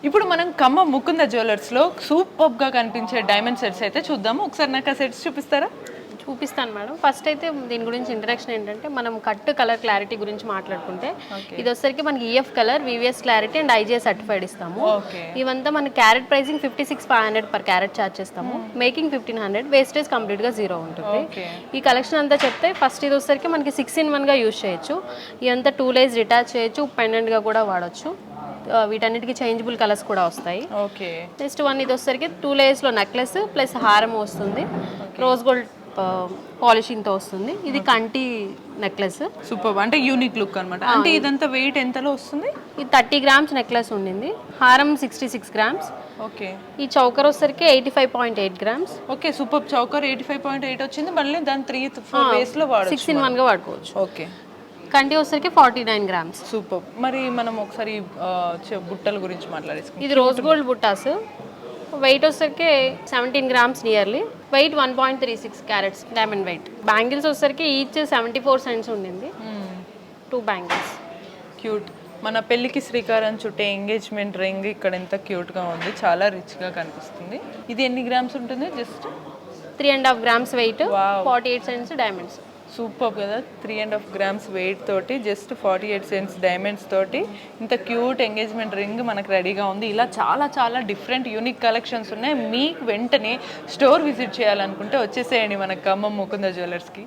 ఇప్పుడు మనం ఖమ్మం ముకుంద జ్యువెలర్స్లో సూపర్గా కనిపించే డైమండ్ సెట్స్ అయితే చూద్దాము. ఒకసారి నాకు ఆ సెట్స్ చూపిస్తారా? చూపిస్తాను మేడం. ఫస్ట్ అయితే దీని గురించి ఇంట్రడక్షన్ ఏంటంటే మనం కట్ కలర్ క్లారిటీ గురించి మాట్లాడుకుంటే ఇది వచ్చేసరికి మనకి EF colour, VVS clarity and IGI certified ఇస్తాము. ఇవంతా మన carrot pricing 56,500 per carat charge చేస్తాము. మేకింగ్ 1,500, వేస్టేజ్ కంప్లీట్గా 0 ఉంటుంది. ఈ కలెక్షన్ అంతా చెప్తే ఫస్ట్ ఇది వచ్చేసరికి మనకి 6-in-1గా యూజ్ చేయొచ్చు. ఇదంతా 2 layers డిటాచ్ చేయొచ్చు, పెండెంట్గా కూడా వాడచ్చు. వీటన్నిటికీ చేంజబుల్ కలర్స్ కూడా వస్తాయి. ఓకే, నెక్స్ట్ వన్ ఇది వచ్చేసరికి 2 layers నెక్లెస్ ప్లస్ హారం వస్తుంది. రోజ్ గోల్డ్ పాలిషింగ్తో వస్తుంది. ఇది కంటి నెక్లెస్. సూపర్, అంటే యూనిక్ లుక్ అనమాట. అంటే ఇదంతా వెయిట్ ఎంతలో వస్తుంది? ఇది 30 grams నెక్లెస్ ఉండింది. హారం 66 grams. ఓకే, ఈ చౌకర్ వచ్చేసరికి 85.8 grams. Okay, super. చౌకర్ 85.8 వచ్చింది. మళ్ళీ దాని 3-4 వేస్లో వాడచ్చు, 6-in-1గా వాడుకోవచ్చు. ఓకే. కంటి వచ్చేసరికి 49 grams. సూపర్. మరి మనం ఒకసారి బుట్టల గురించి మాట్లాడేసుకుంటాం. ఇది రోజ్ గోల్డ్ బుట్టాస్. వెయిట్ వచ్చేసరికి 17 grams nearly. Weight 1.36 carats diamond weight. Bangles వచ్చేసరికి ఈచ్ 74 cents ఉండింది. 2 బ్యాంగిల్స్. క్యూట్. మన పెళ్ళికి శ్రీకారం చుట్టే ఎంగేజ్మెంట్ రింగ్ ఇక్కడ ఎంత క్యూట్గా ఉంది, చాలా రిచ్గా కనిపిస్తుంది. ఇది ఎన్ని గ్రామ్స్ ఉంటుంది? Just 3.5 grams weight, 48 cents diamonds. Super కదా. 3.5 grams వెయిట్ తోటి జస్ట్ 48 cents డైమండ్స్ తోటి ఇంత క్యూట్ ఎంగేజ్మెంట్ రింగ్ మనకు రెడీగా ఉంది. ఇలా చాలా చాలా డిఫరెంట్ యూనిక్ కలెక్షన్స్ ఉన్నాయి. మీకు వెంటనే స్టోర్ విజిట్ చేయాలనుకుంటే వచ్చేసేయండి మన ఖమ్మం ముకుంద జ్యువెలర్స్కి.